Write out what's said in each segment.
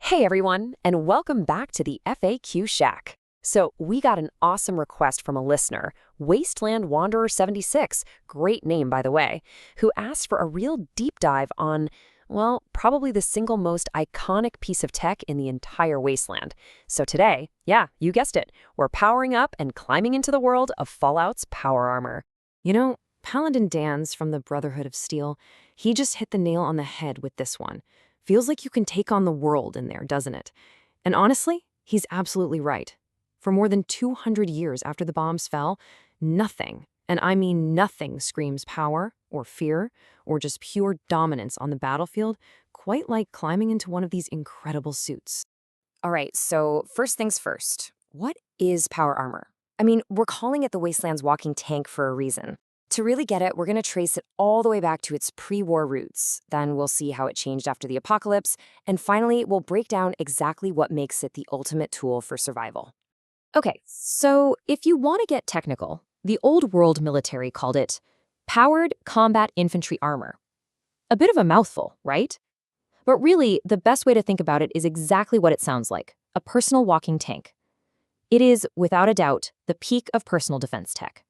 Hey everyone, and welcome back to the FAQ Shack. So, we got an awesome request from a listener, Wasteland Wanderer 76, great name by the way, who asked for a real deep dive on, well, probably the single most iconic piece of tech in the entire Wasteland. So today, yeah, you guessed it, we're powering up and climbing into the world of Fallout's power armor. You know, Paladin Dan's from the Brotherhood of Steel, he just hit the nail on the head with this one. Feels like you can take on the world in there, doesn't it? And honestly, he's absolutely right. For more than 200 years after the bombs fell, nothing, and I mean nothing, screams power or fear or just pure dominance on the battlefield, quite like climbing into one of these incredible suits. All right, so first things first. What is power armor? I mean, we're calling it the Wasteland's walking tank for a reason. To really get it, we're going to trace it all the way back to its pre-war roots. Then we'll see how it changed after the apocalypse. And finally, we'll break down exactly what makes it the ultimate tool for survival. Okay, so if you want to get technical, the old world military called it powered combat infantry armor. A bit of a mouthful, right? But really, the best way to think about it is exactly what it sounds like, a personal walking tank. It is, without a doubt, the peak of personal defense tech.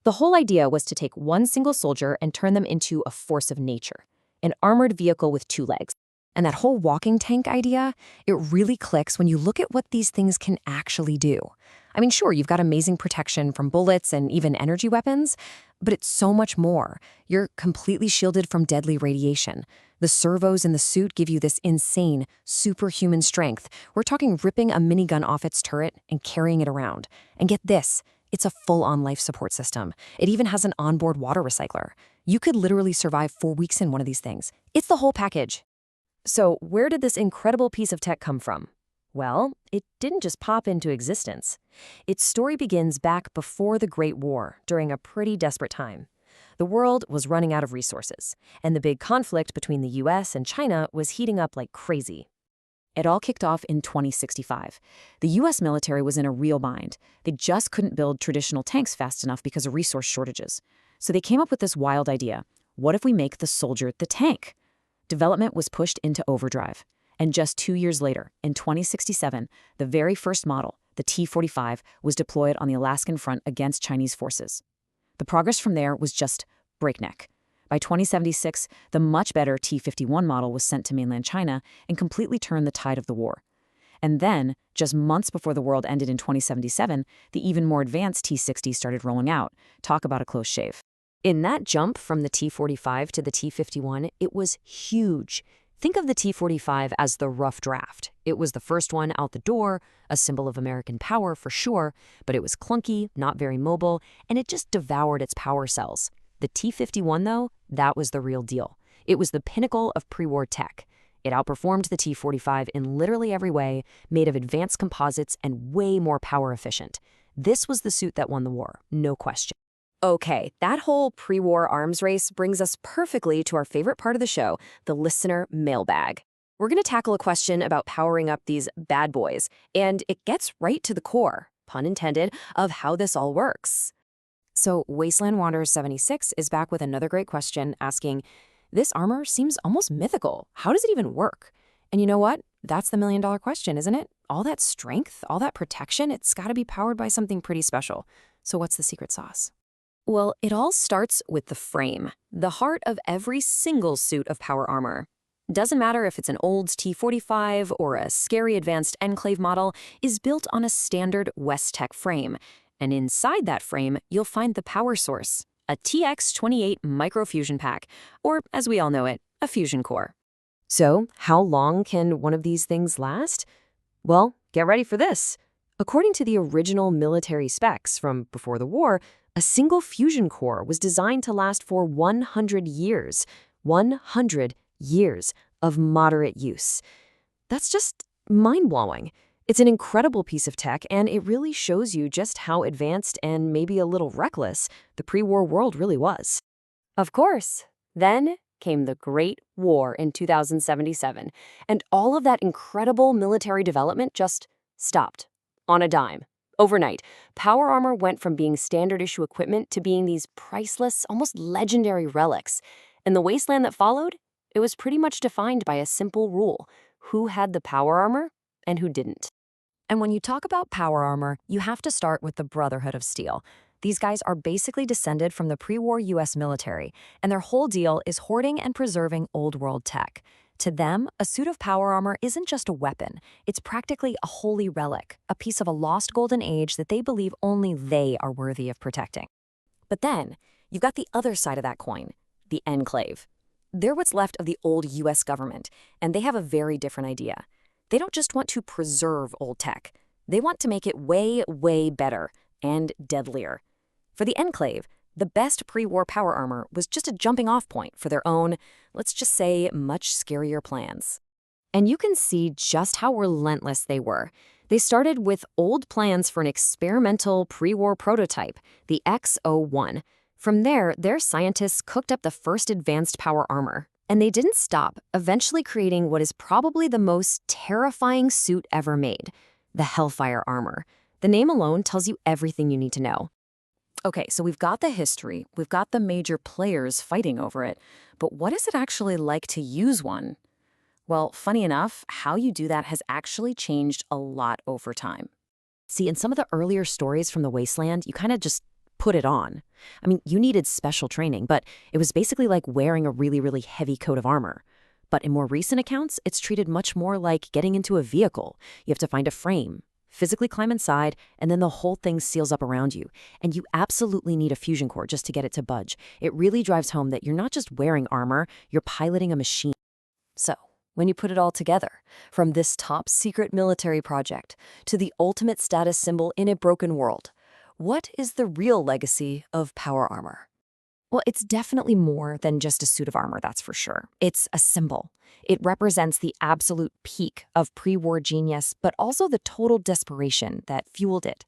The whole idea was to take one single soldier and turn them into a force of nature, an armored vehicle with two legs. And that whole walking tank idea, it really clicks when you look at what these things can actually do. I mean, sure, you've got amazing protection from bullets and even energy weapons, but it's so much more. You're completely shielded from deadly radiation. The servos in the suit give you this insane, superhuman strength. We're talking ripping a minigun off its turret and carrying it around. And get this, it's a full-on life support system. It even has an onboard water recycler. You could literally survive 4 weeks in one of these things. It's the whole package. So where did this incredible piece of tech come from? Well, it didn't just pop into existence. Its story begins back before the Great War, during a pretty desperate time. The world was running out of resources, and the big conflict between the US and China was heating up like crazy. It all kicked off in 2065. The US military was in a real bind. They just couldn't build traditional tanks fast enough because of resource shortages. So they came up with this wild idea. What if we make the soldier the tank? Development was pushed into overdrive. And just 2 years later, in 2067, the very first model, the T-45, was deployed on the Alaskan front against Chinese forces. The progress from there was just breakneck. By 2076, the much better T-51 model was sent to mainland China and completely turned the tide of the war. And then, just months before the world ended in 2077, the even more advanced T-60 started rolling out. Talk about a close shave. In that jump from the T-45 to the T-51, it was huge. Think of the T-45 as the rough draft. It was the first one out the door, a symbol of American power for sure, but it was clunky, not very mobile, and it just devoured its power cells. The T-51, though, that was the real deal. It was the pinnacle of pre-war tech. It outperformed the T-45 in literally every way, made of advanced composites and way more power efficient. This was the suit that won the war, no question. Okay, that whole pre-war arms race brings us perfectly to our favorite part of the show, the listener mailbag. We're going to tackle a question about powering up these bad boys, and it gets right to the core, pun intended, of how this all works. So Wasteland Wanderer 76 is back with another great question asking, this armor seems almost mythical. How does it even work? And you know what? That's the million-dollar question, isn't it? All that strength, all that protection, it's got to be powered by something pretty special. So what's the secret sauce? Well, it all starts with the frame, the heart of every single suit of power armor. Doesn't matter if it's an old T-45 or a scary advanced Enclave model, is built on a standard West Tek frame. And inside that frame, you'll find the power source, a TX28 Microfusion Pack, or as we all know it, a fusion core. So, how long can one of these things last? Well, get ready for this. According to the original military specs from before the war, a single fusion core was designed to last for 100 years. 100 years of moderate use. That's just mind-blowing. It's an incredible piece of tech, and it really shows you just how advanced and maybe a little reckless the pre-war world really was. Of course, then came the Great War in 2077, and all of that incredible military development just stopped on a dime. Overnight, power armor went from being standard issue equipment to being these priceless, almost legendary relics. And the wasteland that followed, it was pretty much defined by a simple rule. who had the power armor and who didn't. And when you talk about power armor, you have to start with the Brotherhood of Steel. These guys are basically descended from the pre-war US military, and their whole deal is hoarding and preserving old world tech. To them, a suit of power armor isn't just a weapon. It's practically a holy relic, a piece of a lost golden age that they believe only they are worthy of protecting. But then, you've got the other side of that coin, the Enclave. They're what's left of the old US government, and they have a very different idea. They don't just want to preserve old tech. They want to make it way, way better and deadlier. For the Enclave, the best pre-war power armor was just a jumping-off point for their own, let's just say, much scarier plans. And you can see just how relentless they were. They started with old plans for an experimental pre-war prototype, the X-01. From there, their scientists cooked up the first advanced power armor. And they didn't stop, eventually creating what is probably the most terrifying suit ever made, the Hellfire armor. The name alone tells you everything you need to know. Okay, so we've got the history, we've got the major players fighting over it, but what is it actually like to use one? Well, funny enough, how you do that has actually changed a lot over time. See, in some of the earlier stories from the Wasteland, you kind of just put it on. I mean, you needed special training, but it was basically like wearing a really, really heavy coat of armor. But in more recent accounts, it's treated much more like getting into a vehicle. You have to find a frame, physically climb inside, and then the whole thing seals up around you. And you absolutely need a fusion core just to get it to budge. It really drives home that you're not just wearing armor, you're piloting a machine. So, when you put it all together, from this top secret military project to the ultimate status symbol in a broken world, what is the real legacy of power armor? Well, it's definitely more than just a suit of armor, that's for sure. It's a symbol. It represents the absolute peak of pre-war genius, but also the total desperation that fueled it.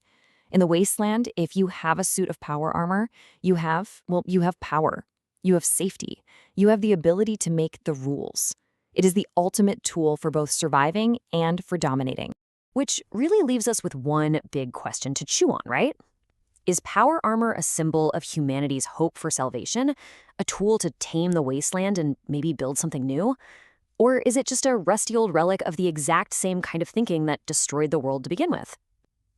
In the Wasteland, if you have a suit of power armor, you have power. You have safety. You have the ability to make the rules. It is the ultimate tool for both surviving and for dominating. Which really leaves us with one big question to chew on, right? Is power armor a symbol of humanity's hope for salvation? A tool to tame the wasteland and maybe build something new? Or is it just a rusty old relic of the exact same kind of thinking that destroyed the world to begin with?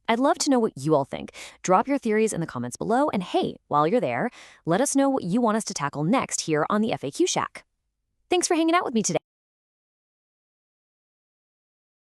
I'd love to know what you all think. Drop your theories in the comments below, and hey, while you're there, let us know what you want us to tackle next here on the FAQ Shack. Thanks for hanging out with me today.